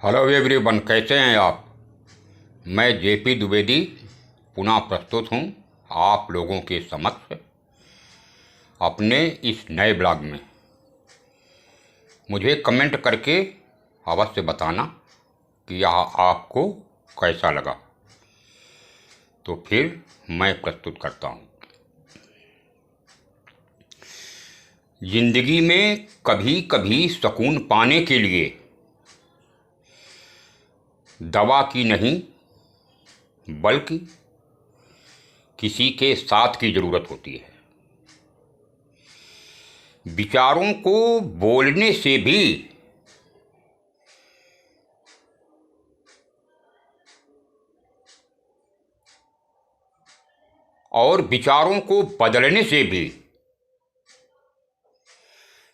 Hello everyone, कैसे हैं आप। मैं जेपी द्विवेदी पुनः प्रस्तुत हूं आप लोगों के समक्ष अपने इस नए ब्लॉग में। मुझे कमेंट करके अवश्य बताना कि यह आपको कैसा लगा, तो फिर मैं प्रस्तुत करता हूं। जिंदगी में कभी कभी सुकून पाने के लिए दवा की नहीं बल्कि किसी के साथ की ज़रूरत होती है। विचारों को बोलने से भी और विचारों को बदलने से भी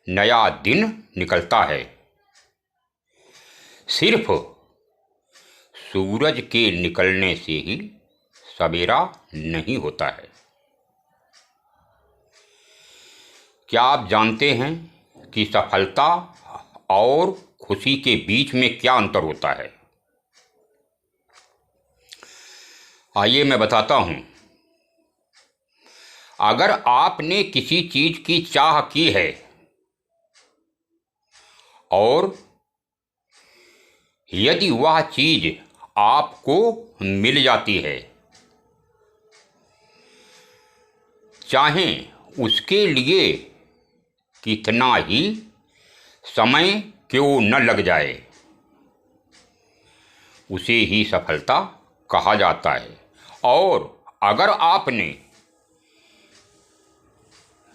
नया दिन निकलता है। सिर्फ सूरज के निकलने से ही सवेरा नहीं होता है। क्या आप जानते हैं कि सफलता और खुशी के बीच में क्या अंतर होता है? आइए मैं बताता हूं। अगर आपने किसी चीज की चाह की है और यदि वह चीज आपको मिल जाती है, चाहे उसके लिए कितना ही समय क्यों न लग जाए, उसे ही सफलता कहा जाता है। और अगर आपने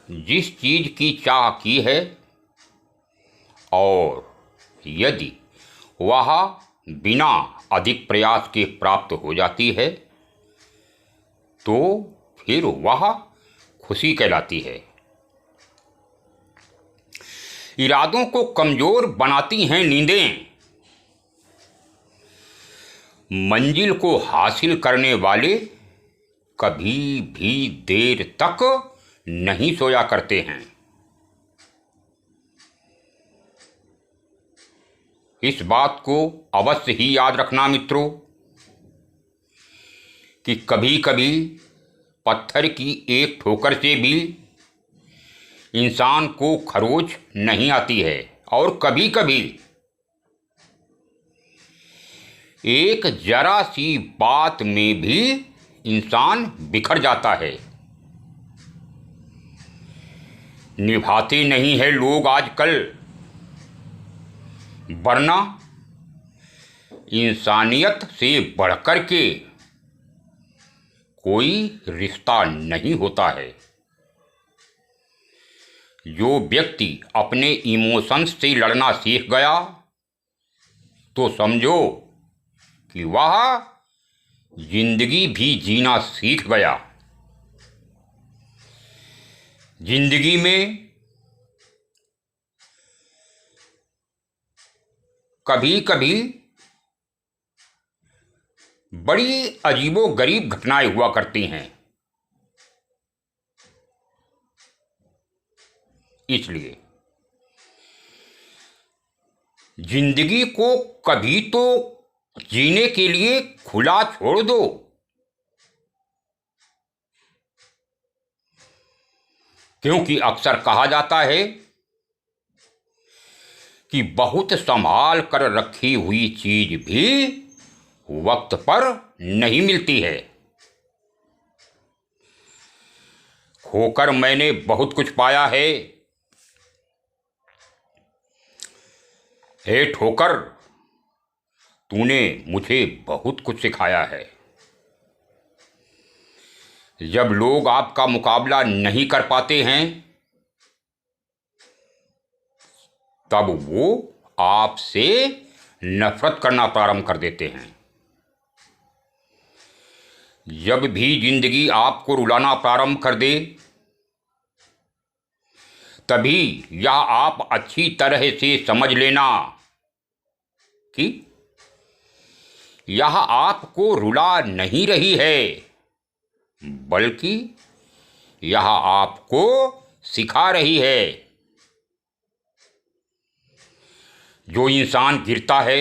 जिस चीज की चाह की है और यदि वह बिना अधिक प्रयास के प्राप्त हो जाती है, तो फिर वह खुशी कहलाती है। इरादों को कमजोर बनाती हैं नींदें। मंजिल को हासिल करने वाले कभी भी देर तक नहीं सोया करते हैं। इस बात को अवश्य ही याद रखना मित्रों कि कभी कभी पत्थर की एक ठोकर से भी इंसान को खरोच नहीं आती है, और कभी कभी एक जरा सी बात में भी इंसान बिखर जाता है। निभाते नहीं है लोग आजकल, वरना इंसानियत से बढ़कर के कोई रिश्ता नहीं होता है। जो व्यक्ति अपने इमोशंस से लड़ना सीख गया, तो समझो कि वह जिंदगी भी जीना सीख गया। जिंदगी में कभी कभी बड़ी अजीबोगरीब घटनाएं हुआ करती हैं। इसलिए जिंदगी को कभी तो जीने के लिए खुला छोड़ दो। क्योंकि अक्सर कहा जाता है कि बहुत संभाल कर रखी हुई चीज भी वक्त पर नहीं मिलती है। खोकर मैंने बहुत कुछ पाया है। हे ठोकर, तूने मुझे बहुत कुछ सिखाया है। जब लोग आपका मुकाबला नहीं कर पाते हैं, तब वो आपसे नफरत करना प्रारंभ कर देते हैं। जब भी जिंदगी आपको रुलाना प्रारंभ कर दे, तभी यह आप अच्छी तरह से समझ लेना कि यह आपको रुला नहीं रही है, बल्कि यह आपको सिखा रही है। जो इंसान गिरता है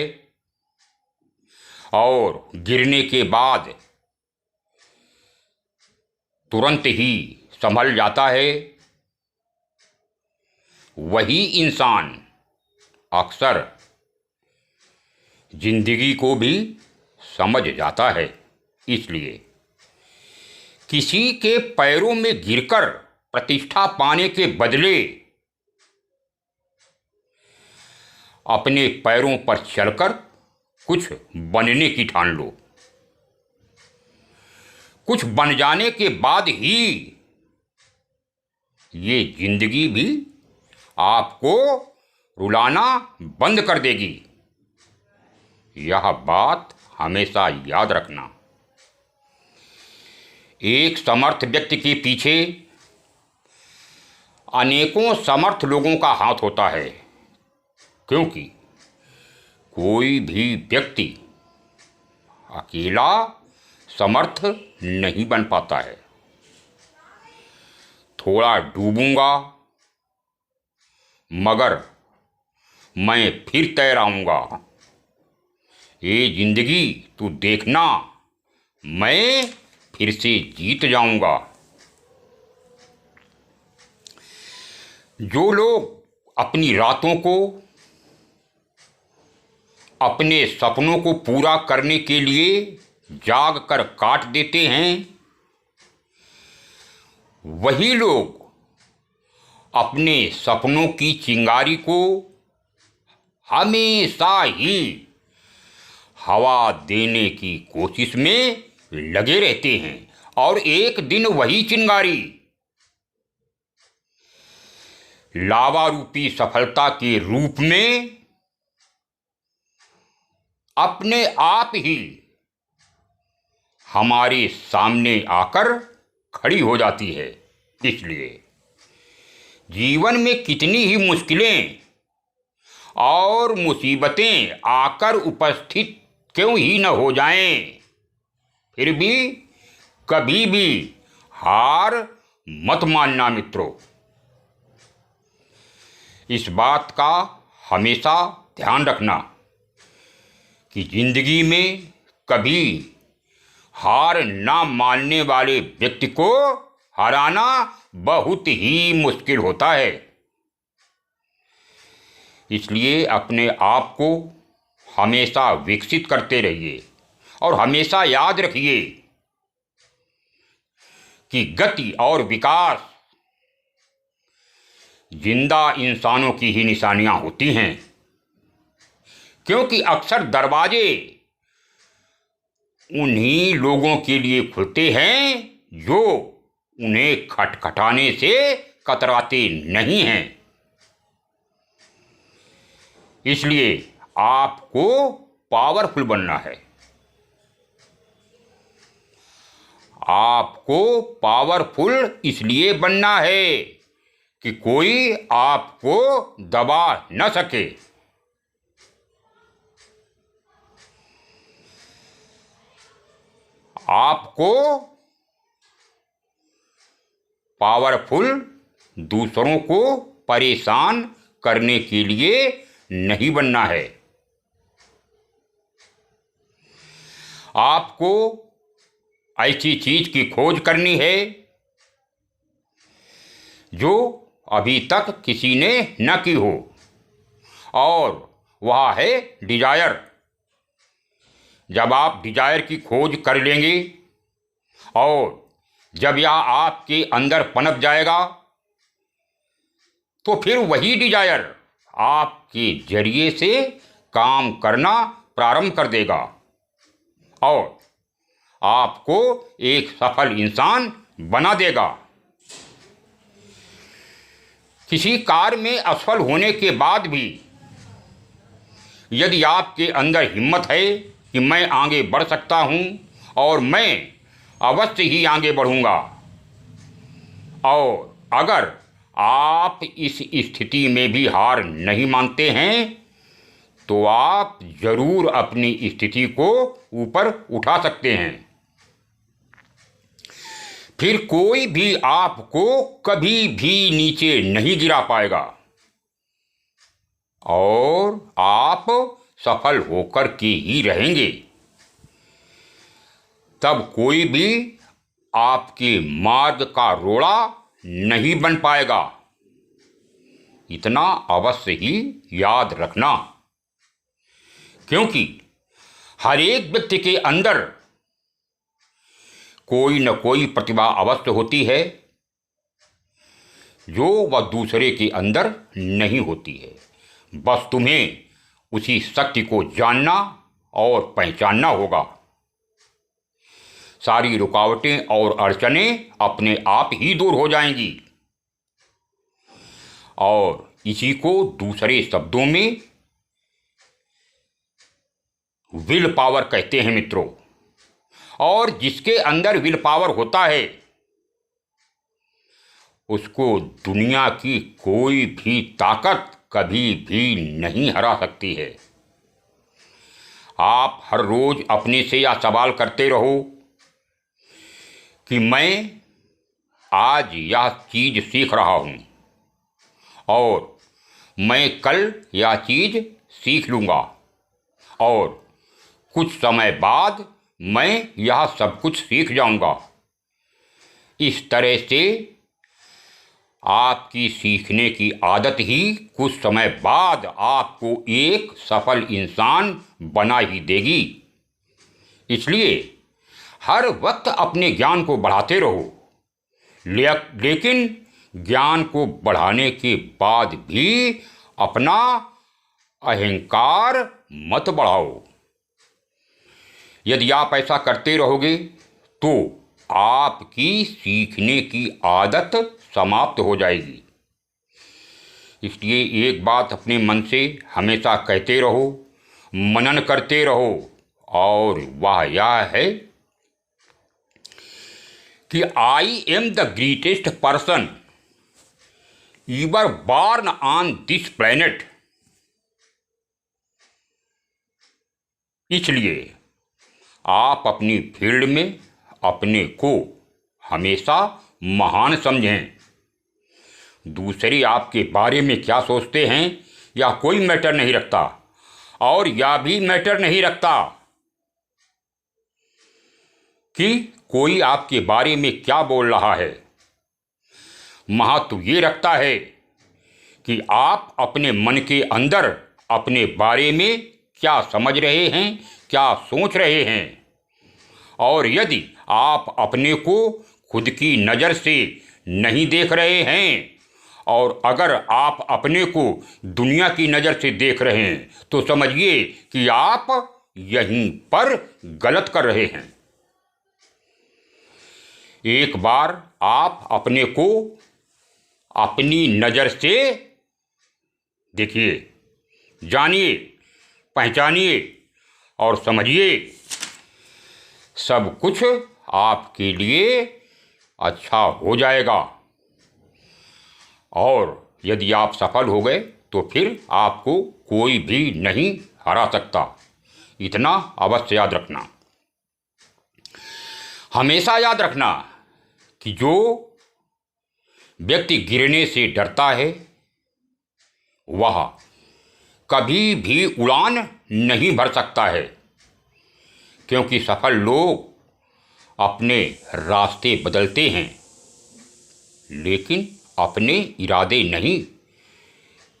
और गिरने के बाद तुरंत ही संभल जाता है, वही इंसान अक्सर जिंदगी को भी समझ जाता है। इसलिए किसी के पैरों में गिरकर प्रतिष्ठा पाने के बदले अपने पैरों पर चलकर कुछ बनने की ठान लो। कुछ बन जाने के बाद ही ये जिंदगी भी आपको रुलाना बंद कर देगी। यह बात हमेशा याद रखना। एक समर्थ व्यक्ति के पीछे अनेकों समर्थ लोगों का हाथ होता है, क्योंकि कोई भी व्यक्ति अकेला समर्थ नहीं बन पाता है। थोड़ा डूबूंगा मगर मैं फिर तैर आऊंगा। ये जिंदगी तू देखना, मैं फिर से जीत जाऊंगा। जो लोग अपनी रातों को अपने सपनों को पूरा करने के लिए जाग कर काट देते हैं, वही लोग अपने सपनों की चिंगारी को हमेशा ही हवा देने की कोशिश में लगे रहते हैं और एक दिन वही चिंगारी लावा रूपी सफलता के रूप में अपने आप ही हमारे सामने आकर खड़ी हो जाती है। इसलिए जीवन में कितनी ही मुश्किलें और मुसीबतें आकर उपस्थित क्यों ही न हो जाएं, फिर भी कभी भी हार मत मानना मित्रों। इस बात का हमेशा ध्यान रखना कि जिंदगी में कभी हार ना मानने वाले व्यक्ति को हराना बहुत ही मुश्किल होता है। इसलिए अपने आप को हमेशा विकसित करते रहिए और हमेशा याद रखिए कि गति और विकास जिंदा इंसानों की ही निशानियां होती हैं, क्योंकि अक्सर दरवाजे उन्हीं लोगों के लिए खुलते हैं जो उन्हें खटखटाने से कतराते नहीं हैं। इसलिए आपको पावरफुल बनना है। आपको पावरफुल इसलिए बनना है कि कोई आपको दबा न सके। आपको पावरफुल दूसरों को परेशान करने के लिए नहीं बनना है। आपको ऐसी चीज की खोज करनी है जो अभी तक किसी ने न की हो, और वह है डिजायर। जब आप डिजायर की खोज कर लेंगे और जब यह आपके अंदर पनप जाएगा, तो फिर वही डिजायर आपके जरिए से काम करना प्रारंभ कर देगा और आपको एक सफल इंसान बना देगा। किसी कार्य में असफल होने के बाद भी यदि आपके अंदर हिम्मत है कि मैं आगे बढ़ सकता हूं और मैं अवश्य ही आगे बढ़ूंगा, और अगर आप इस स्थिति में भी हार नहीं मानते हैं, तो आप जरूर अपनी स्थिति को ऊपर उठा सकते हैं। फिर कोई भी आपको कभी भी नीचे नहीं गिरा पाएगा और आप सफल होकर के ही रहेंगे। तब कोई भी आपके मार्ग का रोड़ा नहीं बन पाएगा। इतना अवश्य ही याद रखना, क्योंकि हर एक व्यक्ति के अंदर कोई न कोई प्रतिभा अवश्य होती है जो वह दूसरे के अंदर नहीं होती है। बस तुम्हें उसी शक्ति को जानना और पहचानना होगा। सारी रुकावटें और अड़चनें अपने आप ही दूर हो जाएंगी। और इसी को दूसरे शब्दों में विल पावर कहते हैं मित्रों। और जिसके अंदर विल पावर होता है उसको दुनिया की कोई भी ताकत कभी भी नहीं हरा सकती है। आप हर रोज अपने से यह सवाल करते रहो कि मैं आज यह चीज सीख रहा हूं और मैं कल यह चीज सीख लूँगा और कुछ समय बाद मैं यह सब कुछ सीख जाऊँगा। इस तरह से आपकी सीखने की आदत ही कुछ समय बाद आपको एक सफल इंसान बना ही देगी। इसलिए हर वक्त अपने ज्ञान को बढ़ाते रहो, लेकिन ज्ञान को बढ़ाने के बाद भी अपना अहंकार मत बढ़ाओ। यदि आप ऐसा करते रहोगे तो आपकी सीखने की आदत समाप्त हो जाएगी। इसलिए एक बात अपने मन से हमेशा कहते रहो, मनन करते रहो, और वह यह है कि I am the greatest person ever born on this planet। इसलिए आप अपनी फील्ड में अपने को हमेशा महान समझें। दूसरे आपके बारे में क्या सोचते हैं यह कोई मैटर नहीं रखता, और यह भी मैटर नहीं रखता कि कोई आपके बारे में क्या बोल रहा है। महत्व ये रखता है कि आप अपने मन के अंदर अपने बारे में क्या समझ रहे हैं, क्या सोच रहे हैं। और यदि आप अपने को खुद की नज़र से नहीं देख रहे हैं और अगर आप अपने को दुनिया की नज़र से देख रहे हैं तो समझिए कि आप यहीं पर गलत कर रहे हैं। एक बार आप अपने को अपनी नज़र से देखिए, जानिए, पहचानिए और समझिए, सब कुछ आपके लिए अच्छा हो जाएगा। और यदि आप सफल हो गए तो फिर आपको कोई भी नहीं हरा सकता। इतना अवश्य याद रखना। हमेशा याद रखना कि जो व्यक्ति गिरने से डरता है वह कभी भी उड़ान नहीं भर सकता है, क्योंकि सफल लोग अपने रास्ते बदलते हैं लेकिन अपने इरादे नहीं,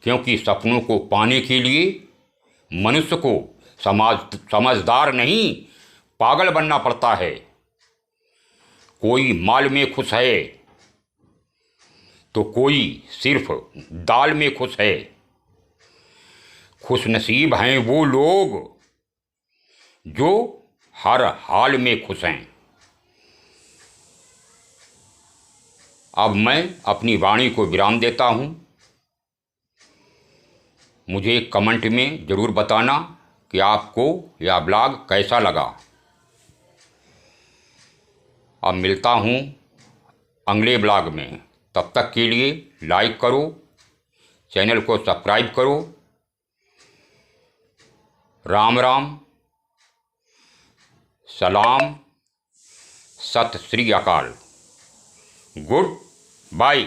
क्योंकि सपनों को पाने के लिए मनुष्य को समझदार नहीं पागल बनना पड़ता है। कोई माल में खुश है तो कोई सिर्फ दाल में खुश है। खुशनसीब हैं वो लोग जो हर हाल में खुश हैं। अब मैं अपनी वाणी को विराम देता हूँ। मुझे कमेंट में ज़रूर बताना कि आपको यह ब्लॉग कैसा लगा। अब मिलता हूँ अगले ब्लॉग में। तब तक के लिए लाइक करो, चैनल को सब्सक्राइब करो। राम राम, सलाम, सत श्री अकाल, गुड बाय।